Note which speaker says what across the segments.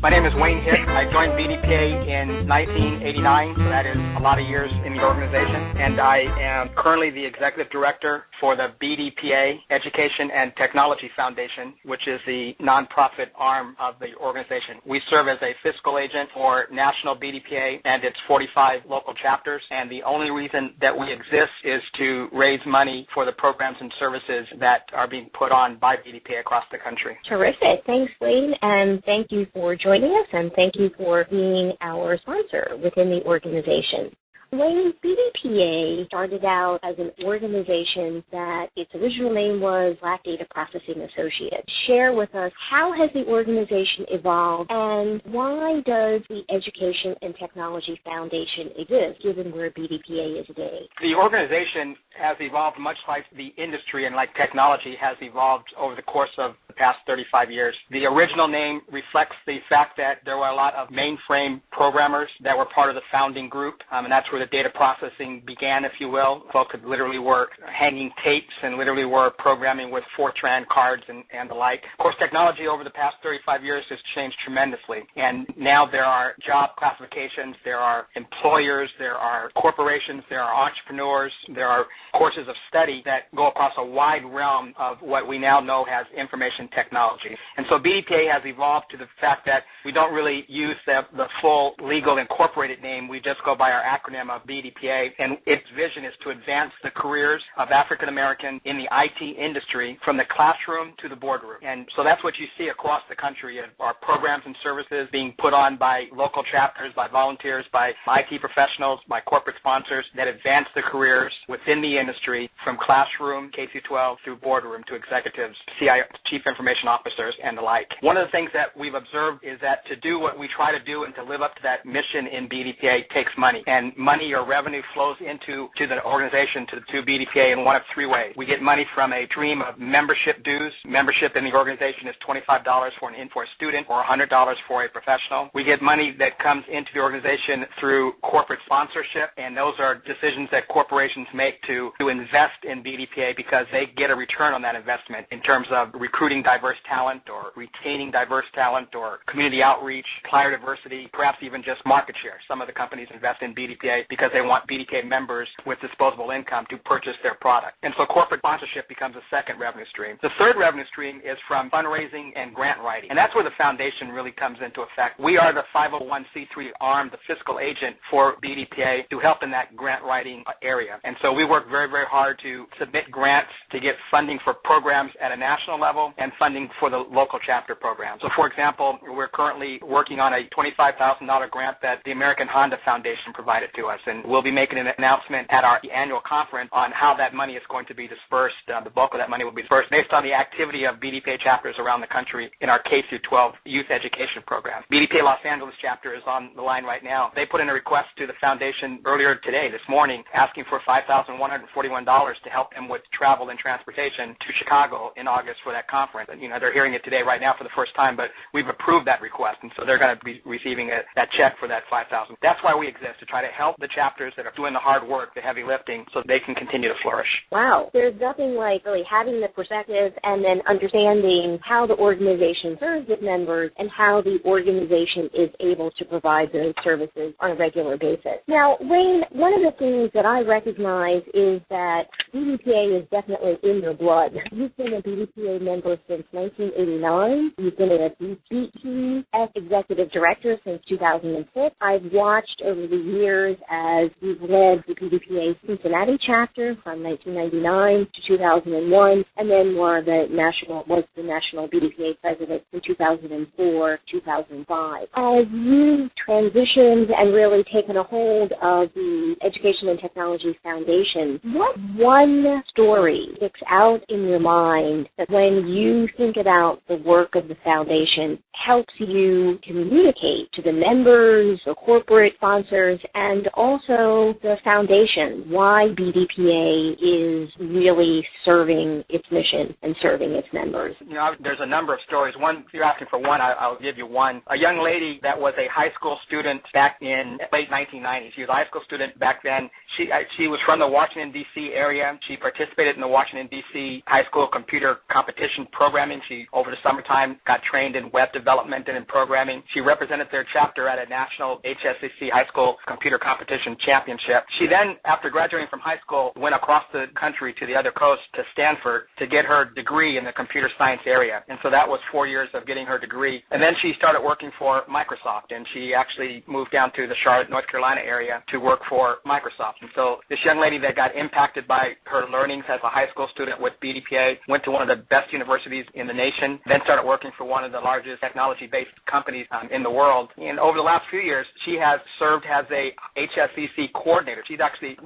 Speaker 1: My name is Wayne Hicks. I joined BDPA in 1989, so that is a lot of years in the organization. And I am currently the executive director for the BDPA Education and Technology Foundation, which is the nonprofit arm of the organization. We serve as a fiscal agent for national BDPA and its 45 local chapters. And the only reason that we exist is to raise money for the programs and services that are being put on by BDPA across the country.
Speaker 2: Terrific. Thanks, Wayne, and thank you for joining us, and thank you for being our sponsor within the organization. Wayne, BDPA started out as an organization that its original name was Black Data Processing Associates. Share with us, how has the organization evolved, and why does the Education and Technology Foundation exist, given where BDPA is today?
Speaker 1: The organization has evolved much like the industry and like technology has evolved over the course of the past 35 years. The original name reflects the fact that there were a lot of mainframe programmers that were part of the founding group, and that's where the data processing began, if you will. Folks literally were hanging tapes and literally were programming with Fortran cards and the like. Of course, technology over the past 35 years has changed tremendously, and now there are job classifications, there are employers, there are corporations, there are entrepreneurs, there are courses of study that go across a wide realm of what we now know as information technology. And so BDPA has evolved to the fact that we don't really use the full legal incorporated name. We just go by our acronym of BDPA, and its vision is to advance the careers of African Americans in the IT industry from the classroom to the boardroom. And so that's what you see across the country, are programs and services being put on by local chapters, by volunteers, by IT professionals, by corporate sponsors that advance the careers within the industry from classroom, K-12, through boardroom to executives, CIO, chief information officers, and the like. One of the things that we've observed is that to do what we try to do and to live up to that mission in BDPA takes money. And money or revenue flows into the organization, to BDPA, in one of three ways. We get money from a stream of membership dues. Membership in the organization is $25 for a student or $100 for a professional. We get money that comes into the organization through corporate sponsorship, and those are decisions that corporations make to invest in BDPA because they get a return on that investment in terms of recruiting diverse talent or retaining diverse talent or community outreach, supplier diversity, perhaps even just market share. Some of the companies invest in BDPA because they want BDPA members with disposable income to purchase their product. And so corporate sponsorship becomes a second revenue stream. The third revenue stream is from fundraising and grant writing, and that's where the foundation really comes into effect. We are the 501c3 arm, the fiscal agent for BDPA to help in that grant writing area. And so we work very, very hard to submit grants to get funding for programs at a national level and funding for the local chapter program. So, for example, we're currently working on a $25,000 grant that the American Honda Foundation provided to us, and we'll be making an announcement at our annual conference on how that money is going to be dispersed. The bulk of that money will be dispersed based on the activity of BDPA chapters around the country in our K-12 youth education program. BDPA Los Angeles chapter is on the line right now. They put in a request to the foundation earlier today, this morning, asking for $5,141 to help them with travel and transportation to Chicago in August for that conference. And, they're hearing it today right now for the first time, but we've approved that request, and so they're going to be receiving that check for that $5,000. That's why we exist, to try to help the chapters that are doing the hard work, the heavy lifting, so they can continue to flourish.
Speaker 2: Wow. There's nothing like really having the perspective and then understanding how the organization serves its members and how the organization is able to provide those services on a regular basis. Now, Wayne, one of the things that I recognize is that BDPA is definitely in your blood. You've been a BDPA member since 1989. You've been a BETF executive director since 2006. I've watched over the years as you've led the BDPA Cincinnati chapter from 1999 to 2001, and then was the national BDPA president from 2004 to 2005. As you've transitioned and really taken a hold of the Education and Technology Foundation, what one story sticks out in your mind that when you think about the work of the foundation helps you communicate to the members, the corporate sponsors, and also the foundation, why BDPA is really serving its mission and serving its members.
Speaker 1: There's a number of stories. One, if you're asking for one, I'll give you one. A young lady that was a high school student back in late 1990s. She was a high school student back then. She was from the Washington, D.C. area. She participated in the Washington, D.C. high school computer competition programming. She, over the summertime, got trained in web development and in programming. She represented their chapter at a national HSCC high school computer competition championship. She then, after graduating from high school, went across the country to the other coast to Stanford to get her degree in the computer science area. And so that was 4 years of getting her degree. And then she started working for Microsoft, and she actually moved down to the Charlotte, North Carolina area to work for Microsoft. And so this young lady that got impacted by her learnings as a high school student with BDPA went to one of the best universities in the nation, then started working for one of the largest technology-based companies in the world. And over the last few years, she has served as a HSCC coordinator. She's actually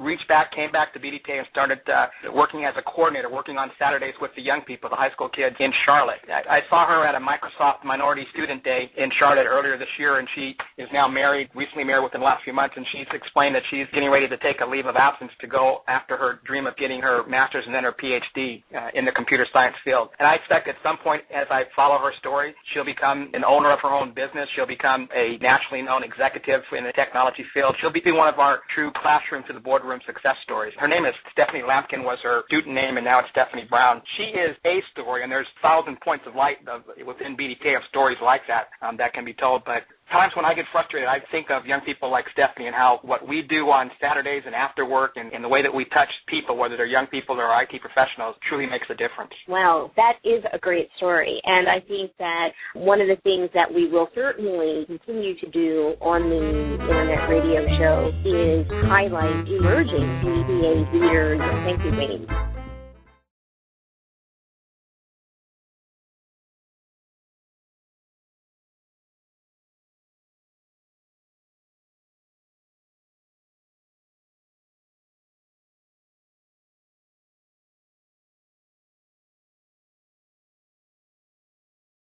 Speaker 1: came back to BDPA and started working as a coordinator, working on Saturdays with the young people, the high school kids in Charlotte. I saw her at a Microsoft Minority Student Day in Charlotte earlier this year, and she is now recently married within the last few months, and she's explained that she's getting ready to take a leave of absence to go after her dream of getting her master's and then her PhD in the computer science field. And I expect at some point, as I follow her story, she'll become an owner of her own business. She'll become a nationally known executive in the technology field. She'll be one of our true classroom to the boardroom success stories. Her name is Stephanie Lampkin, was her student name, and now it's Stephanie Brown. She is a story, and there's 1,000 points of light within BDPA of stories like that that can be told. But times when I get frustrated, I think of young people like Stephanie and how what we do on Saturdays and after work and the way that we touch people, whether they're young people or IT professionals, truly makes a difference.
Speaker 2: Wow, that is a great story. And I think that one of the things that we will certainly continue to do on the Internet Radio Show is highlight emerging BDPA leaders. Thank you, Wayne.